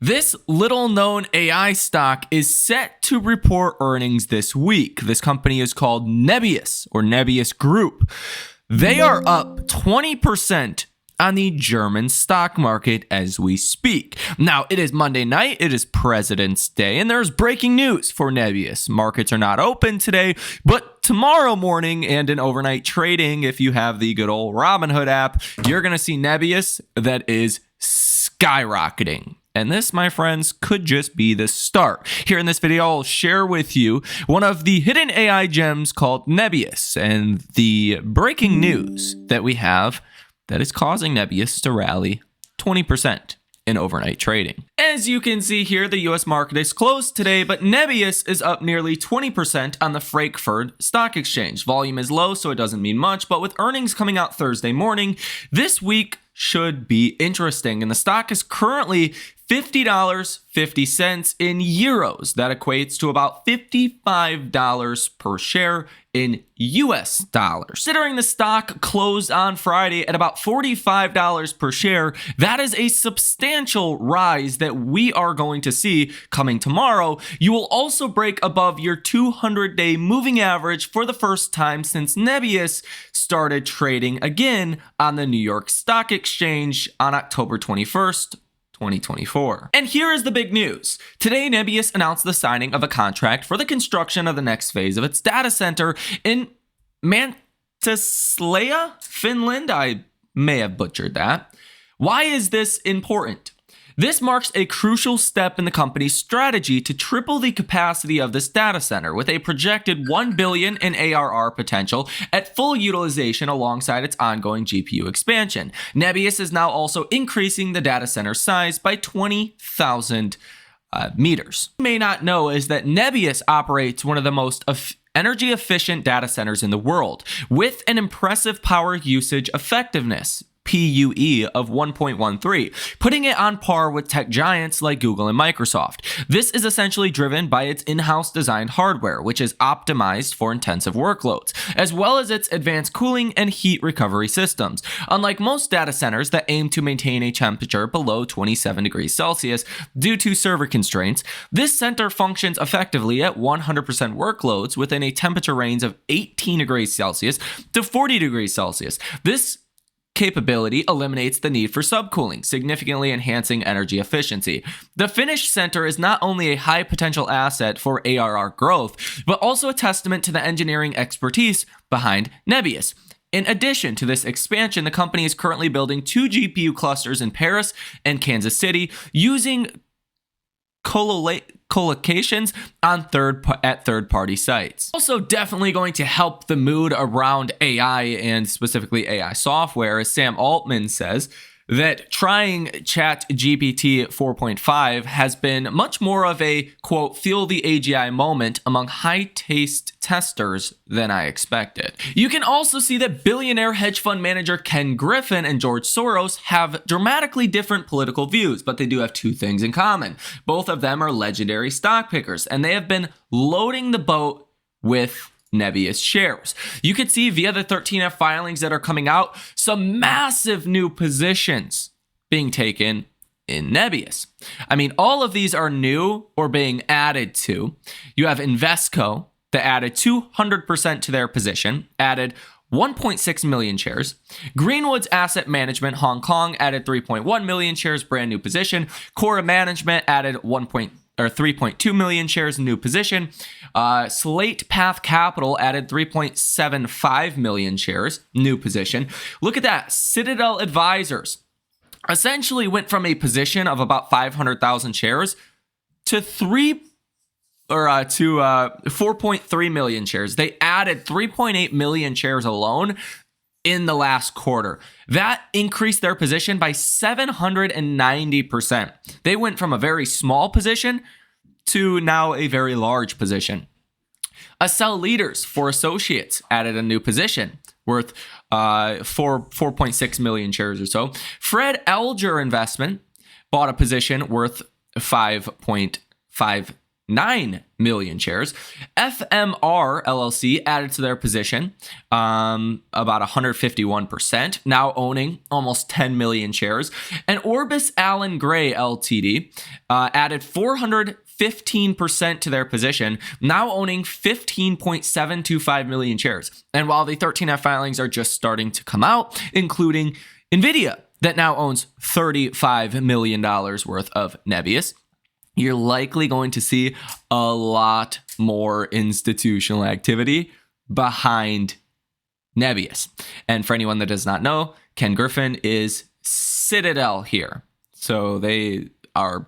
This little-known AI stock is set to report earnings this week. This company is called Nebius or Nebius Group. They are up 20% on the German stock market as we speak. Now, it is Monday night, it is President's Day, and there's breaking news for Nebius. Markets are not open today, but tomorrow morning and in overnight trading, if you have the good old Robinhood app, you're going to see Nebius that is skyrocketing. And this, my friends, could just be the start. Here in this video, I'll share with you one of the hidden AI gems called Nebius and the breaking news that we have that is causing Nebius to rally 20% in overnight trading. As you can see here, the US market is closed today, but Nebius is up nearly 20% on the Frankfurt Stock Exchange. Volume is low, so it doesn't mean much, but with earnings coming out Thursday morning, this week should be interesting. And the stock is currently $50.50 in euros. That equates to about $55 per share in US dollars. Considering the stock closed on Friday at about $45 per share, that is a substantial rise that we are going to see coming tomorrow. You will also break above your 200-day moving average for the first time since Nebius started trading again on the New York Stock Exchange on October 21st. 2024. And here is the big news. Today, Nebius announced the signing of a contract for the construction of the next phase of its data center in Mantaslaya, Finland. I may have butchered that. Why is this important? This marks a crucial step in the company's strategy to triple the capacity of this data center with a projected $1 billion in ARR potential at full utilization alongside its ongoing GPU expansion. Nebius is now also increasing the data center size by 20,000 meters. What you may not know is that Nebius operates one of the most energy efficient data centers in the world with an impressive power usage effectiveness PUE of 1.13, putting it on par with tech giants like Google and Microsoft. This is essentially driven by its in-house designed hardware, which is optimized for intensive workloads, as well as its advanced cooling and heat recovery systems. Unlike most data centers that aim to maintain a temperature below 27 degrees Celsius due to server constraints, this center functions effectively at 100% workloads within a temperature range of 18 degrees Celsius to 40 degrees Celsius. This capability eliminates the need for subcooling, significantly enhancing energy efficiency. The Finnish center is not only a high potential asset for ARR growth, but also a testament to the engineering expertise behind Nebius. In addition to this expansion, the company is currently building 2 GPU clusters in Paris and Kansas City using collocations on third-party sites. Also definitely going to help the mood around AI and specifically AI software, as Sam Altman says, that trying ChatGPT 4.5 has been much more of a, quote, feel the AGI moment among high-taste testers than I expected. You can also see that billionaire hedge fund manager Ken Griffin and George Soros have dramatically different political views, but they do have 2 things in common. Both of them are legendary stock pickers, and they have been loading the boat with Nebius shares. You could see via the 13F filings that are coming out, some massive new positions being taken in Nebius. I mean, all of these are new or being added to. You have Invesco that added 200% to their position, added 1.6 million shares. Greenwood's Asset Management Hong Kong added 3.1 million shares, brand new position. Cora Management added 3.2 million shares, new position. Slate Path Capital added 3.75 million shares, new position. Look at that. Citadel Advisors essentially went from a position of about 500,000 shares to 4.3 million shares. They added 3.8 million shares alone in the last quarter. That increased their position by 790%. They went from a very small position to now a very large position. Accel Leaders for Associates added a new position worth 4.6 million shares or so. Fred Elger Investment bought a position worth 5.5 9 million shares. FMR LLC added to their position about 151%, now owning almost 10 million shares. And Orbis Allen Gray Ltd. Added 415% to their position, now owning 15.725 million shares. And while the 13F filings are just starting to come out, including Nvidia, that now owns $35 million worth of Nebius, you're likely going to see a lot more institutional activity behind Nebius. And for anyone that does not know, Ken Griffin is Citadel here. So they are,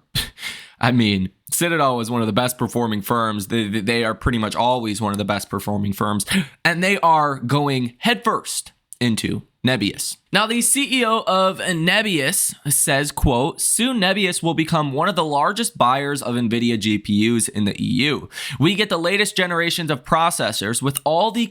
Citadel was one of the best performing firms. They are pretty much always one of the best performing firms. And they are going headfirst into Nebius. Now, the CEO of Nebius says, quote, soon Nebius will become one of the largest buyers of Nvidia GPUs in the EU. We get the latest generations of processors with all the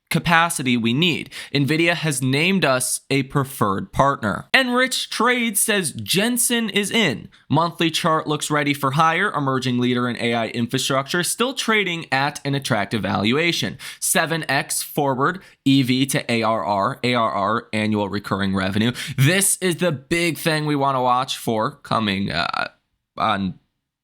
capacity we need. Nvidia has named us a preferred partner. Enrich Trade says Jensen is in. Monthly chart looks ready for higher, emerging leader in AI infrastructure, still trading at an attractive valuation. 7x forward EV to ARR, annual recurring revenue. This is the big thing we want to watch for coming on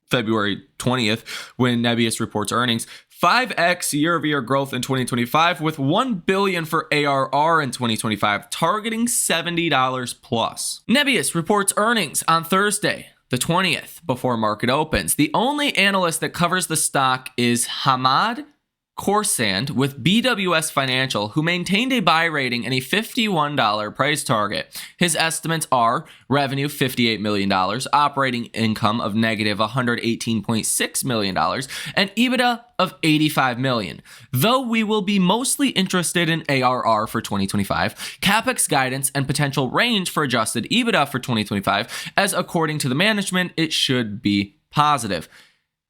February 20th when Nebius reports earnings. 5x year-over-year growth in 2025 with $1 billion for ARR in 2025, targeting $70 plus. Nebius reports earnings on Thursday, the 20th, before market opens. The only analyst that covers the stock is Hamad Khorsand with BWS Financial, who maintained a buy rating and a $51 price target. His estimates are revenue $58 million, operating income of negative $118.6 million, and EBITDA of $85 million. Though we will be mostly interested in ARR for 2025, CapEx guidance and potential range for adjusted EBITDA for 2025, as according to the management, it should be positive.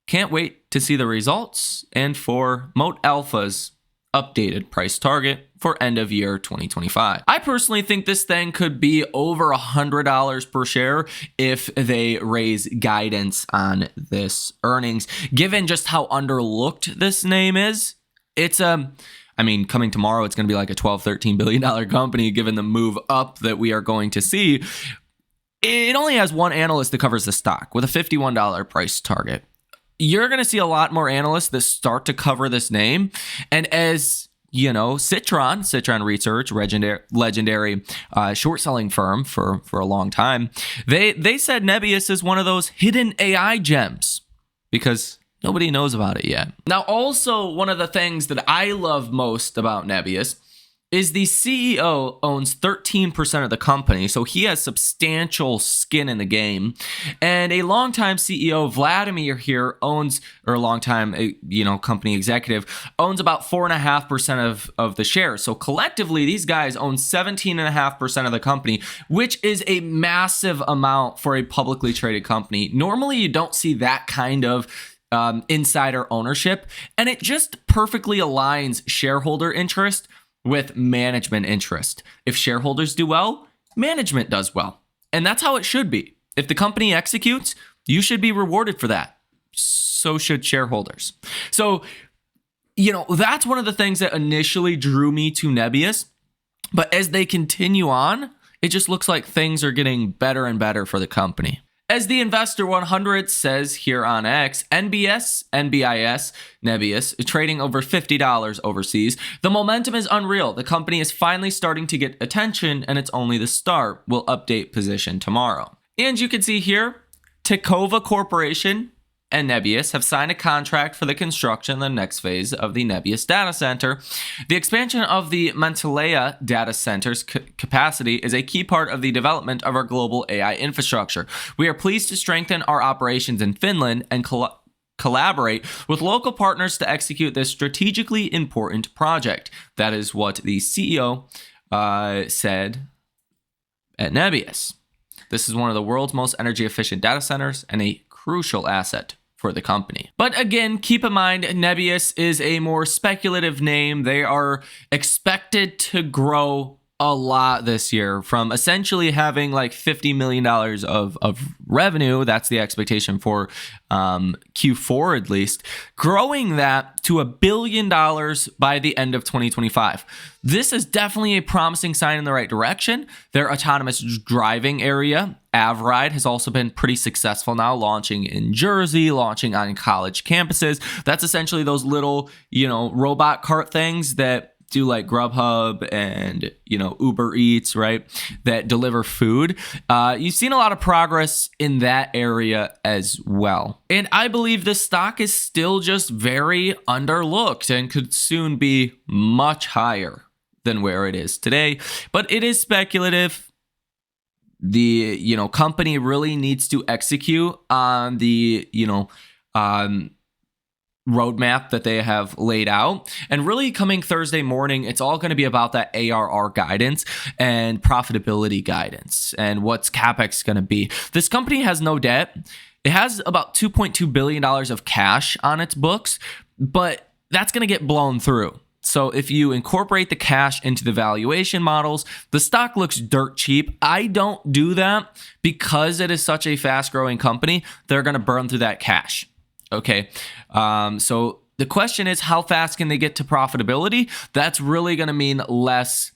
Can't wait to see the results and for Moat Alpha's updated price target for end of year 2025. I personally think this thing could be over $100 per share if they raise guidance on this earnings. Given just how underlooked this name is, it's coming tomorrow, it's going to be like a $12-13 billion company given the move up that we are going to see. It only has one analyst that covers the stock with a $51 price target. You're going to see a lot more analysts that start to cover this name. And as you know, Citron Research, legendary short selling firm for a long time, they said Nebius is one of those hidden AI gems because nobody knows about it yet. Now, also one of the things that I love most about Nebius is the CEO owns 13% of the company, so he has substantial skin in the game. And a longtime CEO, Vladimir here, company executive, owns about 4.5% of the shares. So collectively, these guys own 17.5% of the company, which is a massive amount for a publicly traded company. Normally, you don't see that kind of insider ownership, and it just perfectly aligns shareholder interest with management interest. If shareholders do well, management does well. And that's how it should be. If the company executes, you should be rewarded for that. So should shareholders. So, that's one of the things that initially drew me to Nebius. But as they continue on, it just looks like things are getting better and better for the company. As the Investor 100 says here on X, NBIS, Nebius, trading over $50 overseas. The momentum is unreal. The company is finally starting to get attention, and it's only the start. We'll update position tomorrow. And you can see here, Takova Corporation and Nebius have signed a contract for the construction of the next phase of the Nebius data center. The expansion of the Mantilea data center's capacity is a key part of the development of our global AI infrastructure. We are pleased to strengthen our operations in Finland and collaborate with local partners to execute this strategically important project. That is what the CEO said at Nebius. This is one of the world's most energy efficient data centers and a crucial asset for the company. But again, keep in mind, Nebius is a more speculative name. They are expected to grow a lot this year, from essentially having like $50 million of revenue. That's the expectation for Q4 at least, growing that to $1 billion by the end of 2025. This is definitely a promising sign in the right direction. Their autonomous driving area, AvRide, has also been pretty successful now, launching in Jersey, launching on college campuses. That's essentially those little, robot cart things that do like Grubhub and, Uber Eats, right? That deliver food. You've seen a lot of progress in that area as well. And I believe this stock is still just very underlooked and could soon be much higher than where it is today. But it is speculative. The, company really needs to execute on the, roadmap that they have laid out. And really coming Thursday morning, it's all going to be about that ARR guidance and profitability guidance and what's CapEx going to be. This company has no debt. It has about $2.2 billion of cash on its books, but that's going to get blown through. So if you incorporate the cash into the valuation models, the stock looks dirt cheap. I don't do that because it is such a fast growing company. They're going to burn through that cash. Okay. So the question is, how fast can they get to profitability? That's really going to mean less,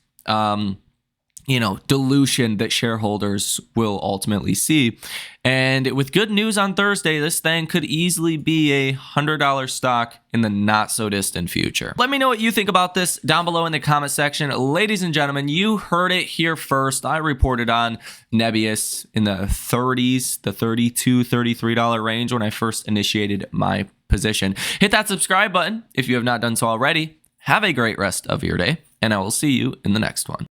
dilution that shareholders will ultimately see. And with good news on Thursday, this thing could easily be a $100 stock in the not so distant future. Let me know what you think about this down below in the comment section. Ladies and gentlemen, you heard it here first. I reported on Nebius in the 30s, the $32, $33 range when I first initiated my position. Hit that subscribe button if you have not done so already. Have a great rest of your day, and I will see you in the next one.